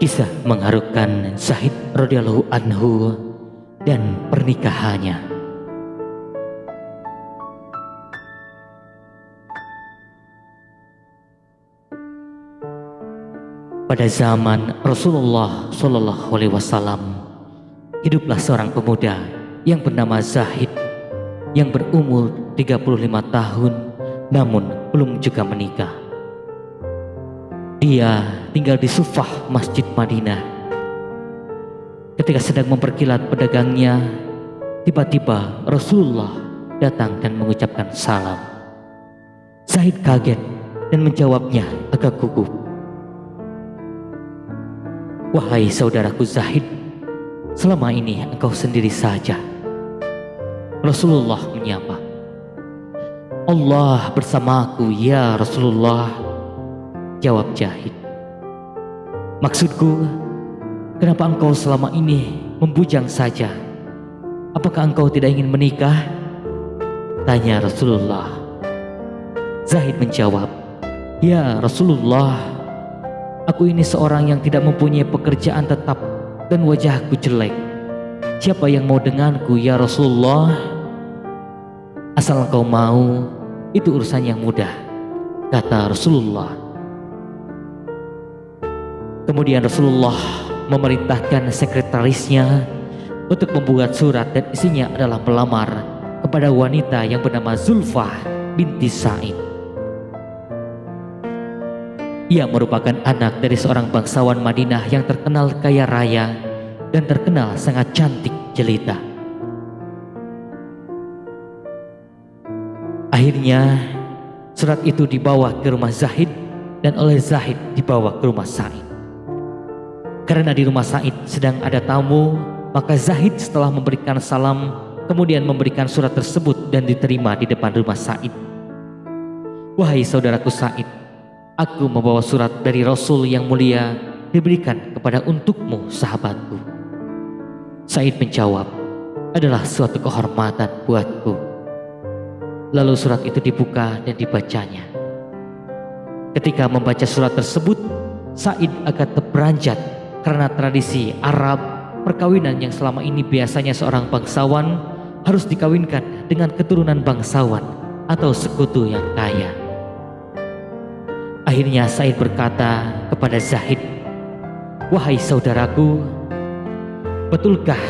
Kisah mengharukan Zaid radhiyallahu anhu dan pernikahannya. Pada zaman Rasulullah Shallallahu Alaihi Wasallam, hiduplah seorang pemuda yang bernama Zaid yang berumur 35 tahun namun belum juga menikah. Dia tinggal di Sufah Masjid Madinah. Ketika sedang memperkilat pedagangnya, tiba-tiba Rasulullah datang dan mengucapkan salam. Zaid kaget dan menjawabnya agak gugup. "Wahai saudaraku Zaid, selama ini engkau sendiri saja." Rasulullah menyapa. "Allah bersamaku ya Rasulullah," jawab Zaid. "Maksudku, kenapa engkau selama ini membujang saja? Apakah engkau tidak ingin menikah?" tanya Rasulullah. Zaid menjawab, "Ya Rasulullah, aku ini seorang yang tidak mempunyai pekerjaan tetap dan wajahku jelek. Siapa yang mau denganku ya Rasulullah? Asal engkau mau, itu urusan yang mudah," kata Rasulullah. Kemudian Rasulullah memerintahkan sekretarisnya untuk membuat surat dan isinya adalah melamar kepada wanita yang bernama Zulfah binti Sa'id. Ia merupakan anak dari seorang bangsawan Madinah yang terkenal kaya raya dan terkenal sangat cantik jelita. Akhirnya surat itu dibawa ke rumah Zaid dan oleh Zaid dibawa ke rumah Sa'id. Karena di rumah Zaid sedang ada tamu, maka Zaid setelah memberikan salam kemudian memberikan surat tersebut dan diterima di depan rumah Zaid. "Wahai saudaraku Zaid, aku membawa surat dari Rasul yang mulia diberikan kepada untukmu sahabatku." Zaid menjawab, "Adalah suatu kehormatan buatku." Lalu surat itu dibuka dan dibacanya. Ketika membaca surat tersebut, Zaid agak terperanjat karena tradisi Arab, perkawinan yang selama ini biasanya seorang bangsawan harus dikawinkan dengan keturunan bangsawan atau sekutu yang kaya. Akhirnya Zaid berkata kepada Zaid, "Wahai saudaraku, betulkah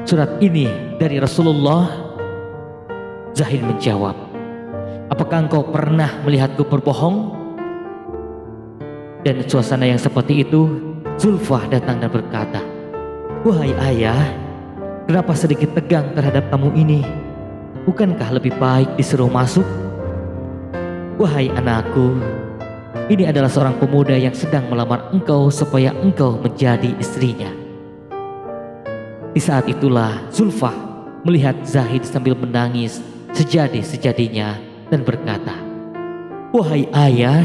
surat ini dari Rasulullah?" Zaid menjawab, "Apakah engkau pernah melihatku berbohong?" Dan suasana yang seperti itu, Zulfah datang dan berkata, "Wahai ayah, kenapa sedikit tegang terhadap tamu ini? Bukankah lebih baik disuruh masuk?" "Wahai anakku, ini adalah seorang pemuda yang sedang melamar engkau supaya engkau menjadi istrinya." Di saat itulah Zulfah melihat Zaid sambil menangis sejadi-sejadinya dan berkata, "Wahai ayah,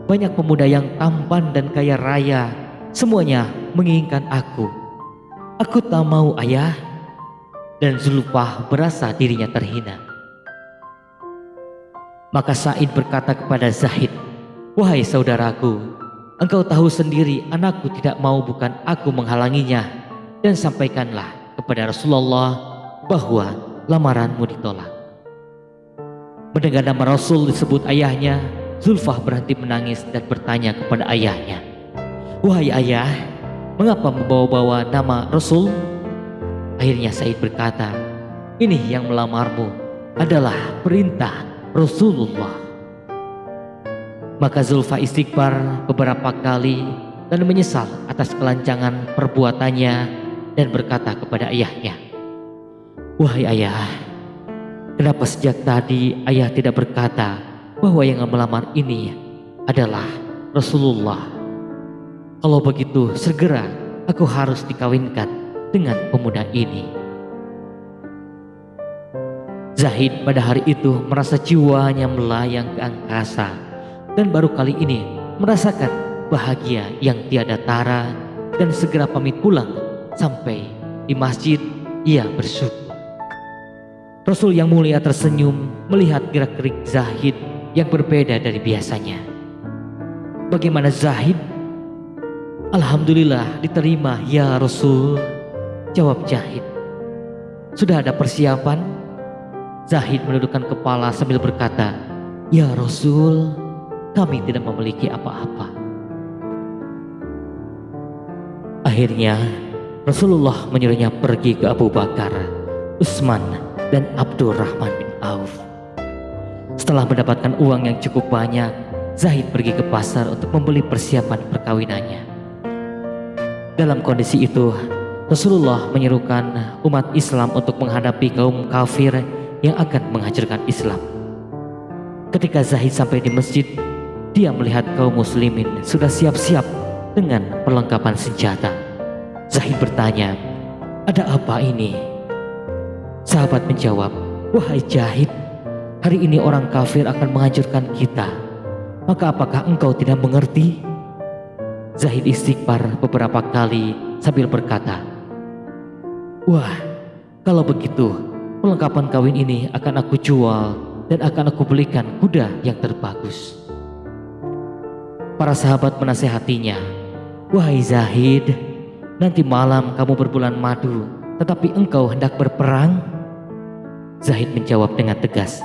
banyak pemuda yang tampan dan kaya raya, semuanya menginginkan aku. Aku tak mau ayah." Dan Zulfah berasa dirinya terhina. Maka Zaid berkata kepada Zaid, "Wahai saudaraku, engkau tahu sendiri anakku tidak mau, bukan aku menghalanginya. Dan sampaikanlah kepada Rasulullah bahwa lamaranmu ditolak." Mendengar nama Rasul disebut ayahnya, Zulfah berhenti menangis dan bertanya kepada ayahnya, "Wahai ayah, mengapa membawa-bawa nama Rasul?" Akhirnya Zaid berkata, "Ini yang melamarmu adalah perintah Rasulullah." Maka Zulfah istighfar beberapa kali dan menyesal atas kelancangan perbuatannya dan berkata kepada ayahnya, "Wahai ayah, kenapa sejak tadi ayah tidak berkata bahwa yang melamar ini adalah Rasulullah? Kalau begitu segera aku harus dikawinkan dengan pemuda ini." Zaid pada hari itu merasa jiwanya melayang ke angkasa dan baru kali ini merasakan bahagia yang tiada tara, dan segera pamit pulang. Sampai di masjid ia bersyukur. Rasul yang mulia tersenyum melihat gerak-gerik Zaid yang berbeda dari biasanya. Bagaimana Zaid? Alhamdulillah diterima ya Rasul, jawab Zahid. Sudah ada persiapan? Zahid menundukkan kepala sambil berkata, ya Rasul, kami tidak memiliki apa-apa. Akhirnya Rasulullah menyuruhnya pergi ke Abu Bakar, Utsman, dan Abdurrahman bin Auf. Setelah mendapatkan uang yang cukup banyak, Zahid pergi ke pasar untuk membeli persiapan perkawinannya. Dalam kondisi itu, Rasulullah menyerukan umat Islam untuk menghadapi kaum kafir yang akan menghancurkan Islam. Ketika Zahid sampai di masjid, dia melihat kaum muslimin sudah siap-siap dengan perlengkapan senjata. Zahid bertanya, ada apa ini? Sahabat menjawab, wahai Zahid, hari ini orang kafir akan menghancurkan kita. Maka apakah engkau tidak mengerti? Zahid istighfar beberapa kali sambil berkata, wah, kalau begitu perlengkapan kawin ini akan aku jual dan akan aku belikan kuda yang terbagus. Para sahabat menasehatinya, wahai Zahid, nanti malam kamu berbulan madu, tetapi engkau hendak berperang? Zahid menjawab dengan tegas,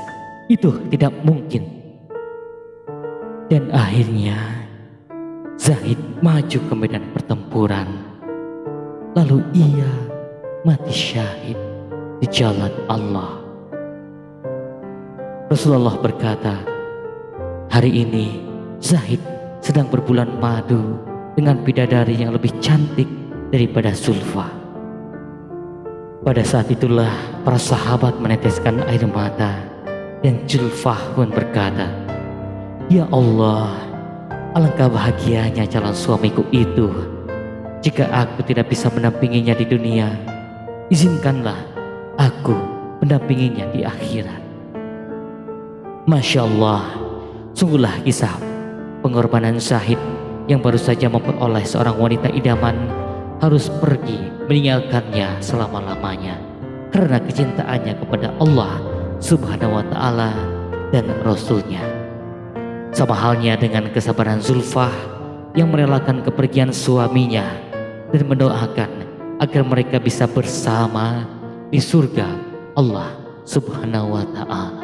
itu tidak mungkin. Dan akhirnya Zahid maju ke medan pertempuran. Lalu ia mati syahid di jalan Allah. Rasulullah berkata, hari ini Zahid sedang berbulan madu dengan bidadari yang lebih cantik daripada Zulfa. Pada saat itulah para sahabat meneteskan air mata dan Zulfa pun berkata, ya Allah, alangkah bahagianya calon suamiku itu. Jika aku tidak bisa mendampinginya di dunia, izinkanlah aku mendampinginya di akhirat. Masya Allah, sungguhlah kisah pengorbanan Zahid yang baru saja memperoleh seorang wanita idaman harus pergi meninggalkannya selama-lamanya karena kecintaannya kepada Allah Subhanahu wa Ta'ala dan Rasulnya. Sama halnya dengan kesabaran Zulfah yang merelakan kepergian suaminya dan mendoakan agar mereka bisa bersama di surga Allah Subhanahu wa Ta'ala.